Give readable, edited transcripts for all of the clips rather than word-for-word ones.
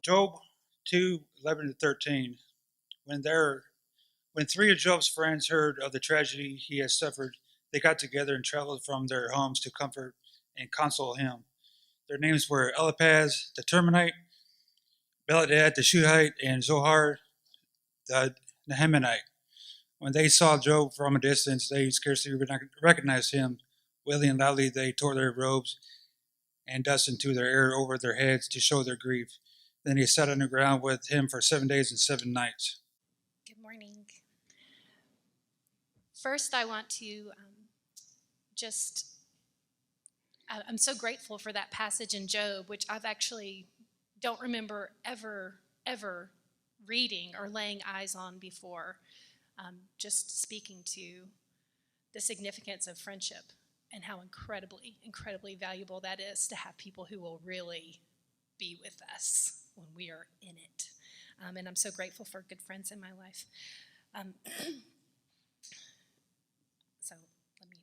Job 2:11-13. When there when three of Job's friends heard of the tragedy he had suffered, they got together and traveled from their homes to comfort and console him. Their names were Eliphaz the Temanite, Bildad the Shuhite, and Zohar the Nehemite. When they saw Job from a distance, they scarcely recognized him. Wailing loudly, they tore their robes and dust into their hair over their heads to show their grief. Then he sat on the ground with him for 7 days and 7 nights. Good morning. First, I want to I'm so grateful for that passage in Job, which I've actually don't remember ever reading or laying eyes on before. Just speaking to the significance of friendship and how incredibly valuable that is to have people who will really be with us when we are in it. And I'm so grateful for good friends in my life. So let me.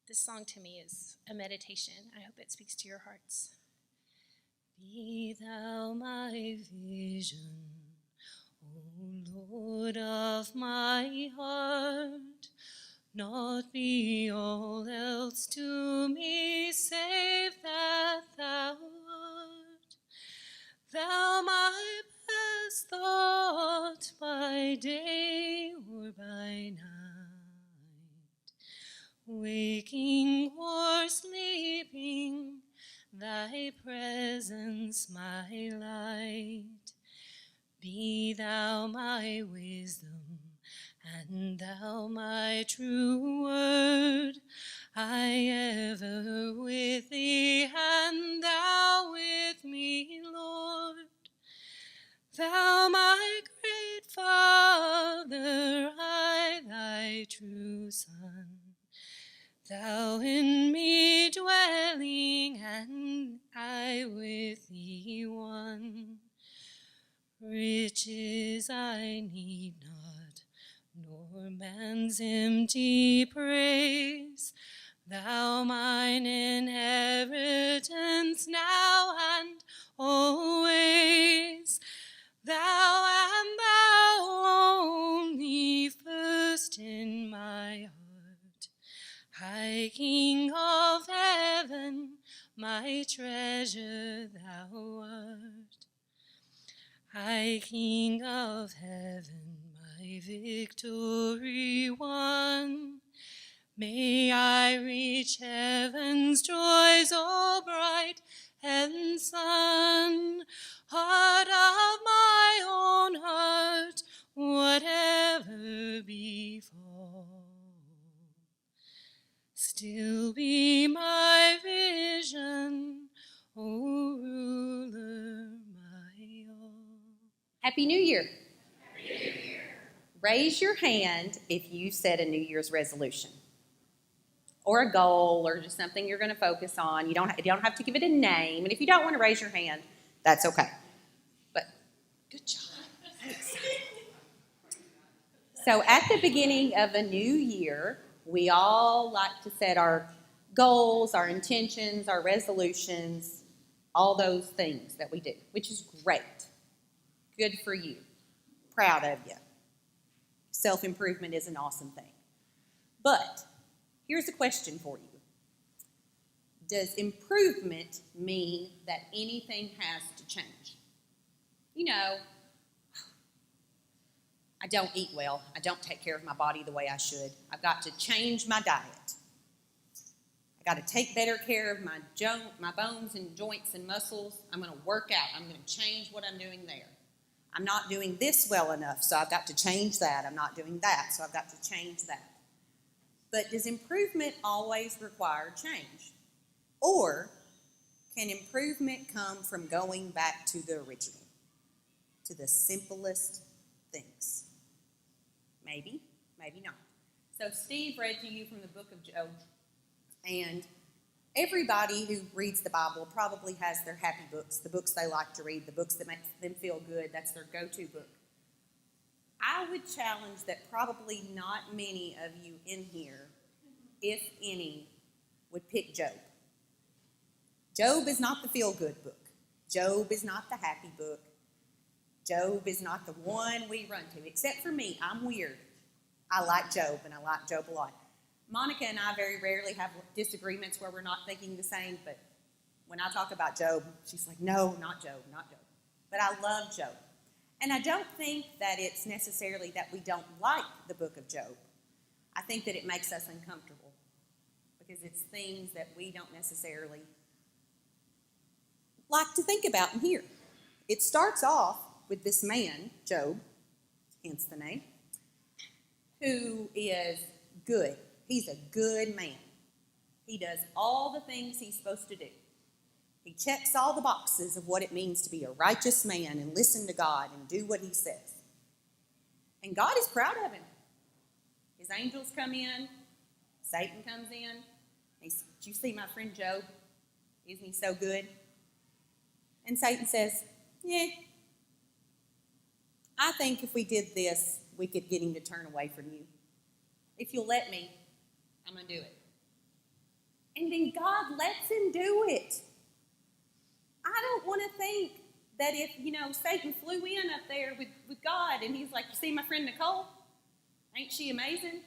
This song to me is a meditation. I hope it speaks to your hearts. Be thou my vision, O Lord of my heart, not be all else to me save that thou art. Thou my best thought by day or Waking or sleeping, thy presence my light. Be thou my wisdom, and thou my true word. I ever with thee, and thou with me, Lord. Thou my great Father, I thy true Son. Thou in me dwelling, and I with thee one. Riches I need not, nor man's empty praise. Thou mine inheritance now and always. Thou and thou only first in my heart. High King of heaven, my treasure thou art. High King of heaven, my victory won. May I reach heaven's joys, all bright and sun. Heart of my own heart, whatever befall, still be my vision, O ruler my all. Happy New Year. Raise your hand if you set a New Year's resolution or a goal or just something you're going to focus on. You don't have to give it a name. And if you don't want to raise your hand, that's okay. But good job. Thanks. So at the beginning of a new year, we all like to set our goals, our intentions, our resolutions, all those things that we do, which is great. Good for you. Proud of you. Self-improvement is an awesome thing. But here's a question for you. Does improvement mean that anything has to change? You know, I don't eat well. I don't take care of my body the way I should. I've got to change my diet. I got to take better care of my bones and joints and muscles. I'm going to work out. I'm going to change what I'm doing there. I'm not doing this well enough, so I've got to change that. I'm not doing that, so I've got to change that. But does improvement always require change? Or can improvement come from going back to the original, to the simplest things? Maybe, maybe not. So Steve read to you from the book of Job, and everybody who reads the Bible probably has their happy books, the books they like to read, the books that make them feel good. That's their go-to book. I would challenge that probably not many of you in here, if any, would pick Job. Job is not the feel-good book. Job is not the happy book. Job is not the one we run to, except for me. I'm weird. I like Job, and I like Job a lot. Monica and I very rarely have disagreements where we're not thinking the same, but when I talk about Job, she's like, no, not Job, not Job. But I love Job. And I don't think that it's necessarily that we don't like the book of Job. I think that it makes us uncomfortable because it's things that we don't necessarily like to think about and hear. It starts off with this man, Job, hence the name, who is good. He's a good man. He does all the things he's supposed to do. He checks all the boxes of what it means to be a righteous man and listen to God and do what he says. And God is proud of him. His angels come in. Satan comes in. Did you see my friend Job? Isn't he so good? And Satan says, yeah, I think if we did this, we could get him to turn away from you. If you'll let me, I'm going to do it. And then God lets him do it. I don't want to think that if, Satan flew in up there with God and he's like, you see my friend Nicole? Ain't she amazing?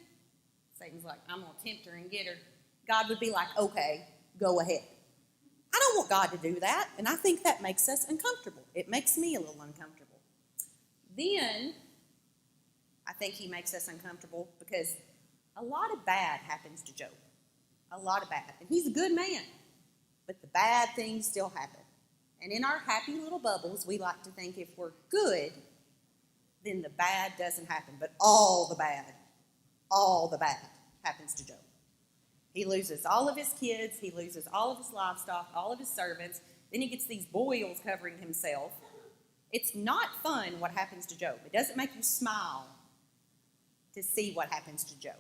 Satan's like, I'm going to tempt her and get her. God would be like, okay, go ahead. I don't want God to do that, and I think that makes us uncomfortable. It makes me a little uncomfortable. Then, I think he makes us uncomfortable because a lot of bad happens to Job. A lot of bad. And he's a good man, but the bad things still happen. And in our happy little bubbles, we like to think if we're good, then the bad doesn't happen. But all the bad happens to Job. He loses all of his kids. He loses all of his livestock, all of his servants. Then he gets these boils covering himself. It's not fun what happens to Job. It doesn't make you smile to see what happens to Job.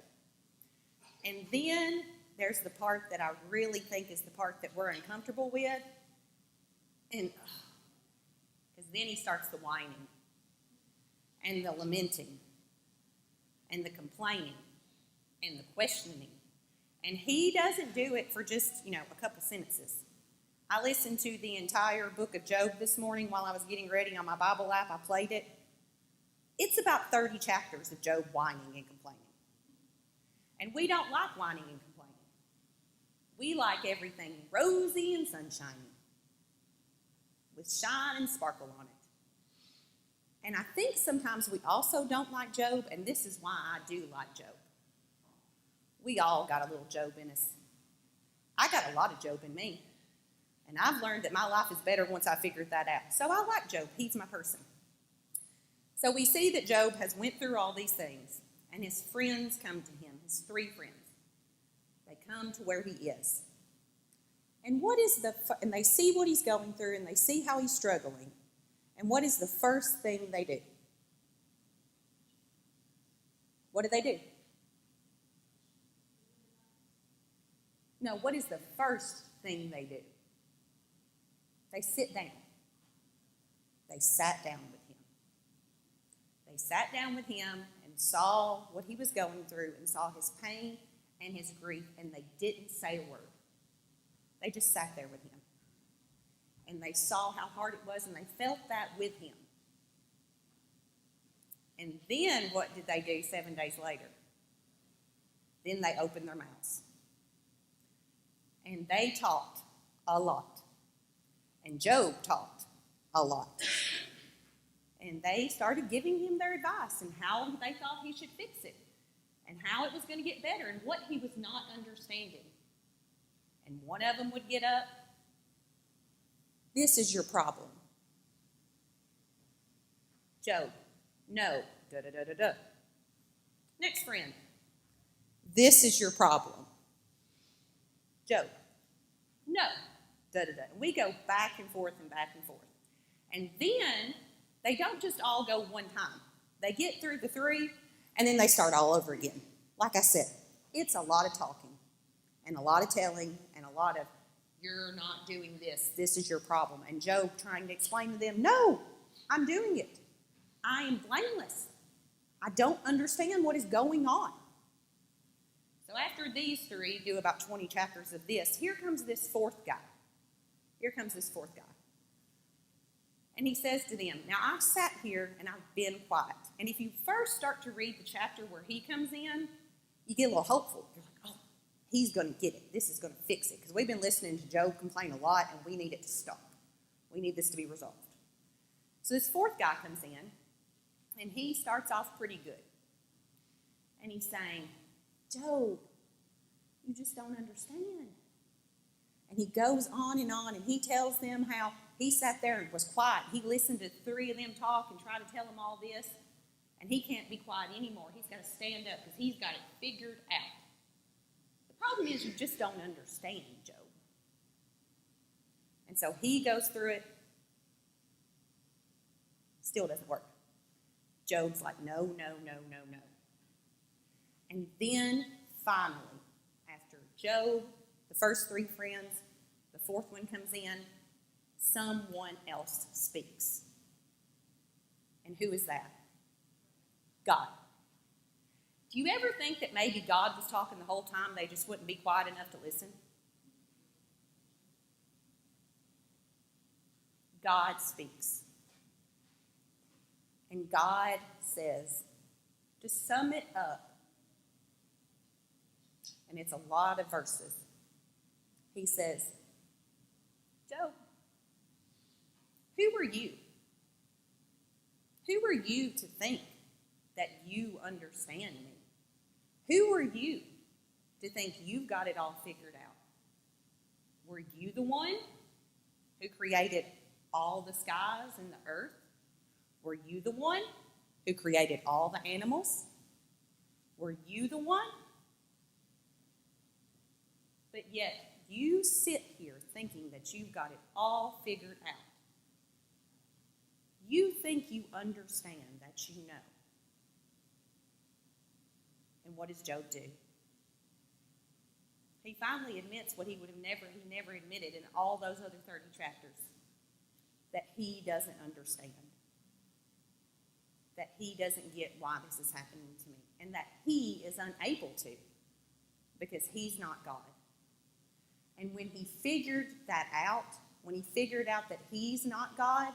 And then there's the part that I really think is the part that we're uncomfortable with. And because then he starts the whining and the lamenting and the complaining and the questioning. And he doesn't do it for just, a couple sentences. I listened to the entire book of Job this morning while I was getting ready on my Bible app. I played it. It's about 30 chapters of Job whining and complaining. And we don't like whining and complaining. We like everything rosy and sunshiny with shine and sparkle on it. And I think sometimes we also don't like Job, and this is why I do like Job. We all got a little Job in us. I got a lot of Job in me. And I've learned that my life is better once I figured that out. So I like Job. He's my person. So we see that Job has went through all these things, and his friends come to him, his 3 friends. They come to where he is. And and they see what he's going through, and they see how he's struggling. And what is the first thing they do? What do they do? No, what is the first thing they do? They sit down. They sat down with him. They sat down with him and saw what he was going through and saw his pain and his grief, and they didn't say a word. They just sat there with him. And they saw how hard it was, and they felt that with him. And then what did they do 7 days later? Then they opened their mouths. And they talked a lot. And Job talked a lot. And they started giving him their advice and how they thought he should fix it and how it was going to get better and what he was not understanding. And one of them would get up. This is your problem. Job, no. Da-da-da-da-da. Next friend. This is your problem. Job, no. Da-da-da. We go back and forth and back and forth. And then they don't just all go one time. They get through the 3, and then they start all over again. Like I said, it's a lot of talking and a lot of telling and a lot of, you're not doing this. This is your problem. And Job trying to explain to them, no, I'm doing it. I am blameless. I don't understand what is going on. So after these 3 do about 20 chapters of this, here comes this 4th guy. And he says to them, now I've sat here and I've been quiet. And if you first start to read the chapter where he comes in, you get a little hopeful. You're like, oh, he's going to get it. This is going to fix it. Because we've been listening to Job complain a lot, and we need it to stop. We need this to be resolved. So this 4th guy comes in, and he starts off pretty good. And he's saying, Job, you just don't understand. And he goes on, and he tells them how he sat there and was quiet. He listened to 3 of them talk and try to tell them all this. And he can't be quiet anymore. He's got to stand up because he's got it figured out. The problem is you just don't understand, Job. And so he goes through it. Still doesn't work. Job's like, no. And then finally, after Job, the first 3 friends, the 4th one comes in, someone else speaks. And who is that? God. Do you ever think that maybe God was talking the whole time, they just wouldn't be quiet enough to listen? God speaks. And God says, to sum it up, and it's a lot of verses, he says, Job, who are you? Who are you to think that you understand me? Who are you to think you've got it all figured out. Were you the one who created all the skies and the earth? Were you the one who created all the animals? Were you the one? But yet you sit here thinking that you've got it all figured out. You think you understand that you know. And what does Job do? He finally admits what he never admitted in all those other 30 chapters, that he doesn't understand, that he doesn't get why this is happening to me, and that he is unable to because he's not God. And when he figured that out, when he figured out that he's not God,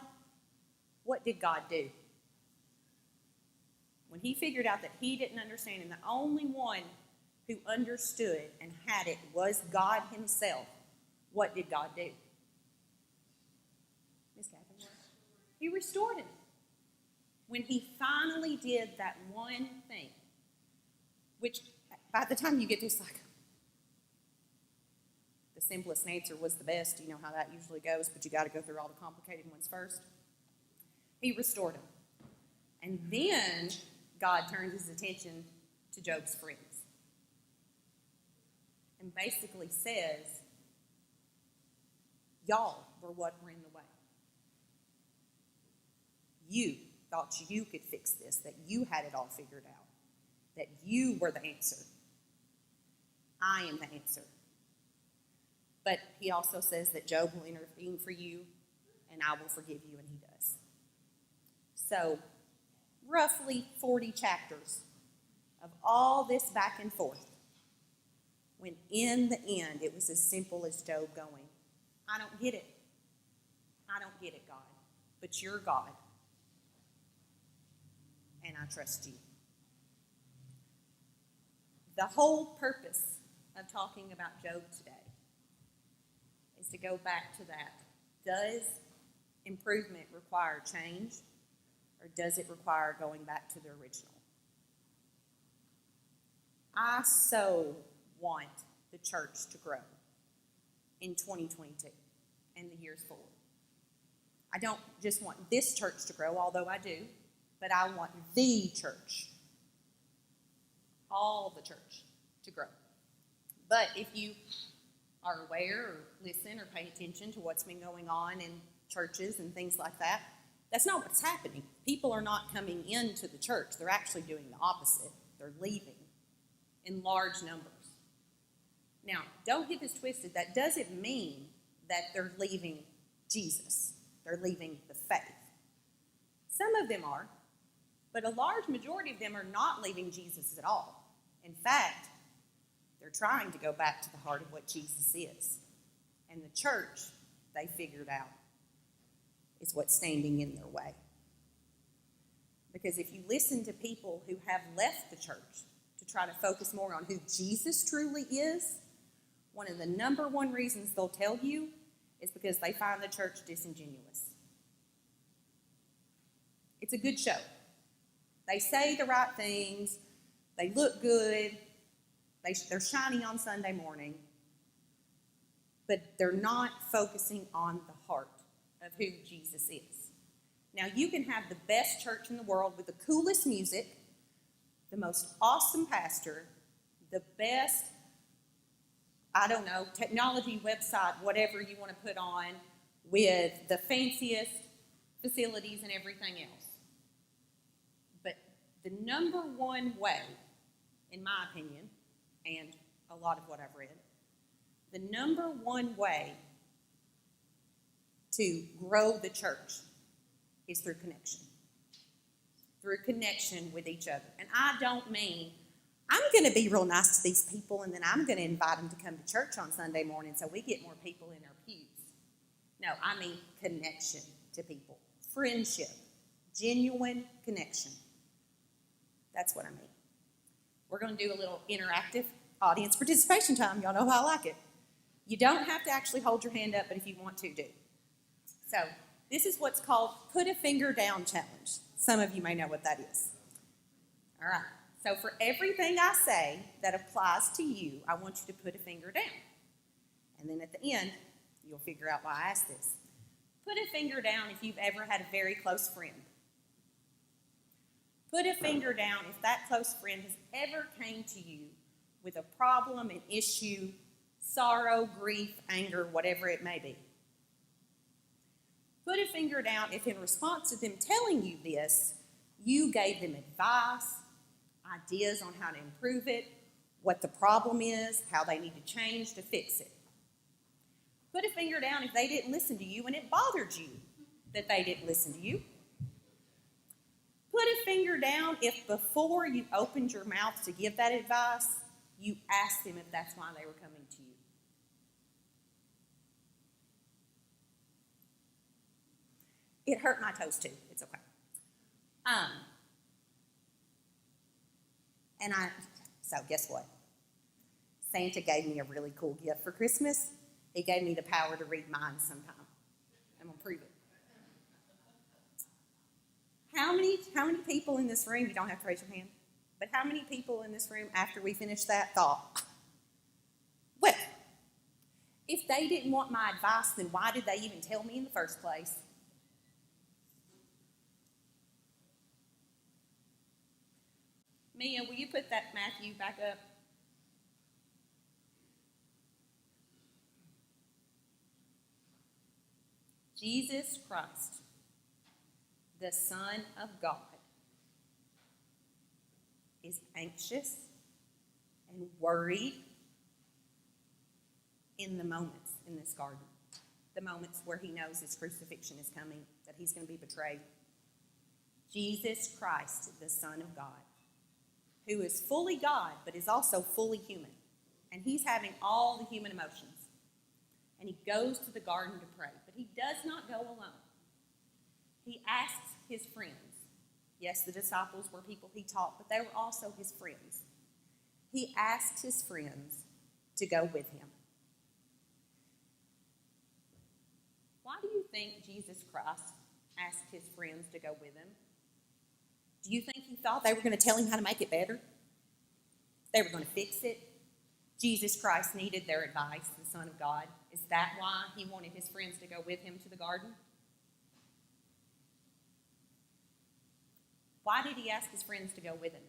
what did God do? When he figured out that he didn't understand and the only one who understood and had it was God himself, what did God do? Miss Catherine? He restored him. When he finally did that one thing, which by the time you get to this, like, the simplest answer was the best. You know how that usually goes, but you got to go through all the complicated ones first. He restored him. And then God turned his attention to Job's friends and basically says, y'all were what were in the way. You thought you could fix this, that you had it all figured out, that you were the answer. I am the answer. But he also says that Job will intervene for you, and I will forgive you, and he does. So, roughly 40 chapters of all this back and forth, when in the end it was as simple as Job going, I don't get it. I don't get it, God. But you're God. And I trust you. The whole purpose of talking about Job today is to go back to that. Does improvement require change, or does it require going back to the original? I so want the church to grow in 2022 and the years forward. I don't just want this church to grow, although I do, but I want the church, all the church, to grow. But if you are aware or listen or pay attention to what's been going on in churches and things like that, that's not what's happening. People are not coming into the church. They're actually doing the opposite. They're leaving in large numbers. Now, don't get this twisted. That doesn't mean that they're leaving Jesus. They're leaving the faith. Some of them are, but a large majority of them are not leaving Jesus at all. In fact, they're trying to go back to the heart of what Jesus is. And the church, they figured out, is what's standing in their way. Because if you listen to people who have left the church to try to focus more on who Jesus truly is, one of the number one reasons they'll tell you is because they find the church disingenuous. It's a good show. They say the right things. They look good. They're shiny on Sunday morning. But they're not focusing on the heart of who Jesus is. Now, you can have the best church in the world with the coolest music, the most awesome pastor, the best, technology website, whatever you want to put on, with the fanciest facilities and everything else. But the number one way, in my opinion, and a lot of what I've read, the number one way to grow the church is through connection. Through connection with each other. And I don't mean, I'm going to be real nice to these people and then I'm going to invite them to come to church on Sunday morning so we get more people in our pews. No, I mean connection to people. Friendship. Genuine connection. That's what I mean. We're going to do a little interactive audience participation time. Y'all know how I like it. You don't have to actually hold your hand up, but if you want to, do. So, this is what's called Put a Finger Down Challenge. Some of you may know what that is. All right. So for everything I say that applies to you, I want you to put a finger down. And then at the end, you'll figure out why I asked this. Put a finger down if you've ever had a very close friend. Put a finger down if that close friend has ever came to you with a problem, an issue, sorrow, grief, anger, whatever it may be. Put a finger down if in response to them telling you this, you gave them advice, ideas on how to improve it, what the problem is, how they need to change to fix it. Put a finger down if they didn't listen to you and it bothered you that they didn't listen to you. Put a finger down if before you opened your mouth to give that advice, you asked them if that's why they were coming to you. It hurt my toes too. It's okay. So guess what? Santa gave me a really cool gift for Christmas. He gave me the power to read minds sometime. I'm going to prove it. How many people in this room, you don't have to raise your hand, but how many people in this room after we finished that thought, well, if they didn't want my advice, then why did they even tell me in the first place? Mia, will you put that Matthew back up? Jesus Christ, the Son of God, is anxious and worried in the moments in this garden, the moments where he knows his crucifixion is coming, that he's going to be betrayed. Jesus Christ, the Son of God, who is fully God but is also fully human, and he's having all the human emotions. And he goes to the garden to pray, but he does not go alone. He asks his friends. Yes, the disciples were people he taught, but they were also his friends. He asked his friends to go with him. Why do you think Jesus Christ asked his friends to go with him? Do you think he thought they were going to tell him how to make it better? They were going to fix it? Jesus Christ needed their advice, the Son of God. Is that why he wanted his friends to go with him to the garden? Why did he ask his friends to go with him?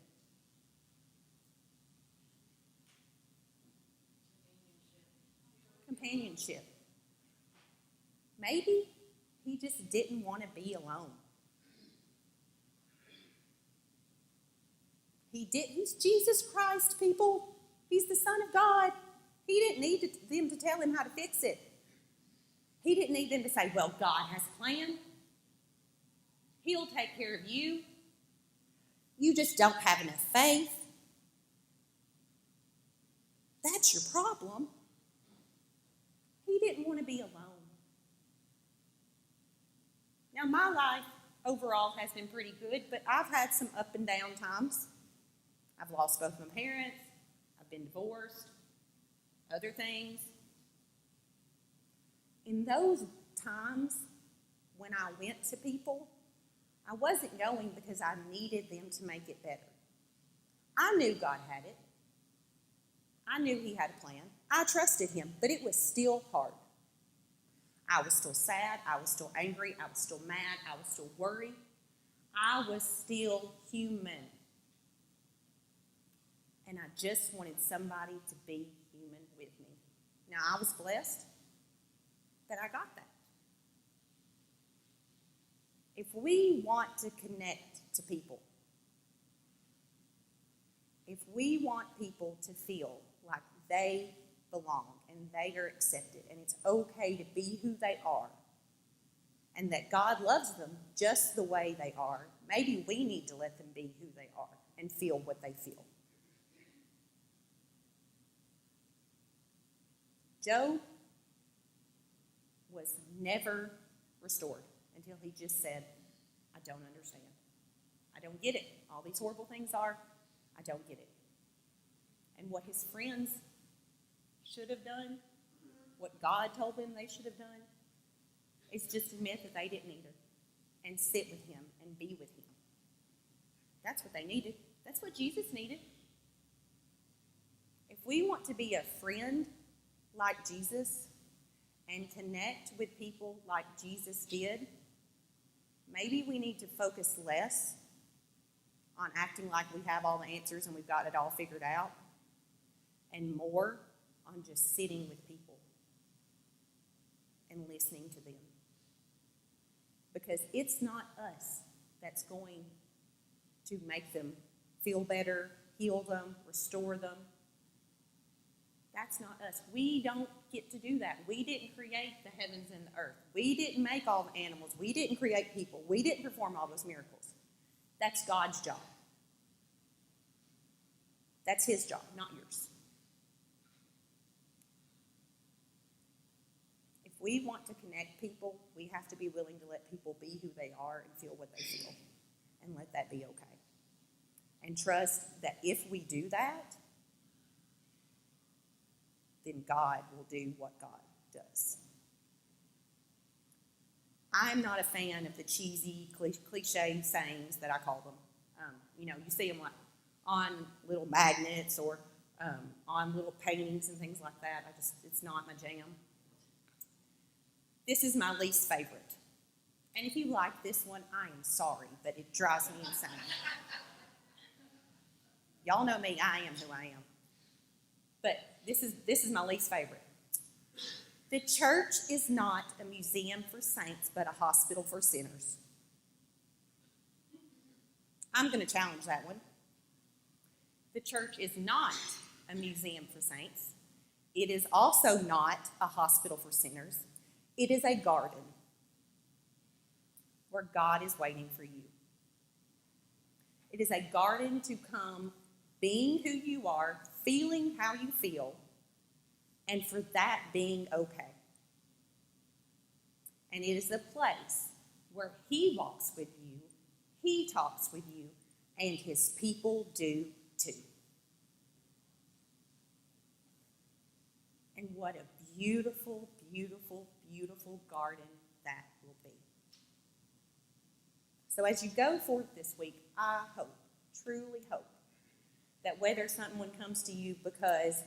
Companionship. Maybe he just didn't want to be alone. He's Jesus Christ, people. He's the Son of God. He didn't need them to tell him how to fix it. He didn't need them to say, well, God has a plan. He'll take care of you. You just don't have enough faith. That's your problem. He didn't want to be alone. Now, my life overall has been pretty good, but I've had some up and down times. I've lost both my parents. I've been divorced. Other things. In those times when I went to people, I wasn't going because I needed them to make it better. I knew God had it. I knew he had a plan. I trusted him, but it was still hard. I was still sad. I was still angry. I was still mad. I was still worried. I was still human. And I just wanted somebody to be human with me. Now, I was blessed that I got that. If we want to connect to people, if we want people to feel like they belong and they are accepted and it's okay to be who they are and that God loves them just the way they are, maybe we need to let them be who they are and feel what they feel. Job was never restored until he just said, I don't understand. I don't get it. All these horrible things are, I don't get it. And what his friends should have done, what God told them they should have done, is just admit that they didn't either and sit with him and be with him. That's what they needed. That's what Jesus needed. If we want to be a friend like Jesus and connect with people like Jesus did, maybe we need to focus less on acting like we have all the answers and we've got it all figured out, and more on just sitting with people and listening to them. Because it's not us that's going to make them feel better, heal them, restore them. That's not us. We don't get to do that. We didn't create the heavens and the earth. We didn't make all the animals. We didn't create people. We didn't perform all those miracles. That's God's job. That's his job, not yours. If we want to connect people, we have to be willing to let people be who they are and feel what they feel, and let that be okay. And trust that if we do that, then God will do what God does. I'm not a fan of the cheesy, cliche sayings that I call them. You see them like on little magnets or on little paintings and things like that. It's not my jam. This is my least favorite. And if you like this one, I am sorry, but it drives me insane. Y'all know me, I am who I am. But this is my least favorite. The church is not a museum for saints, but a hospital for sinners. I'm going to challenge that one. The church is not a museum for saints. It is also not a hospital for sinners. It is a garden where God is waiting for you. It is a garden to come being who you are, feeling how you feel, and for that being okay. And it is a place where he walks with you, he talks with you, and his people do too. And what a beautiful, beautiful, beautiful garden that will be. So as you go forth this week, I hope, truly hope, that whether someone comes to you because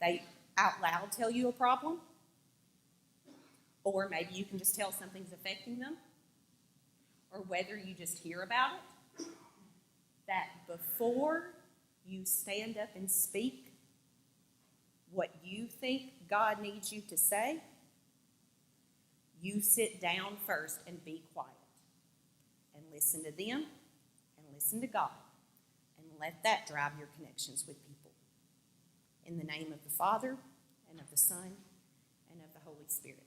they out loud tell you a problem, or maybe you can just tell something's affecting them, or whether you just hear about it, that before you stand up and speak what you think God needs you to say, you sit down first and be quiet and listen to them and listen to God, and let that drive your connections with people. In the name of the Father, and of the Son, and of the Holy Spirit.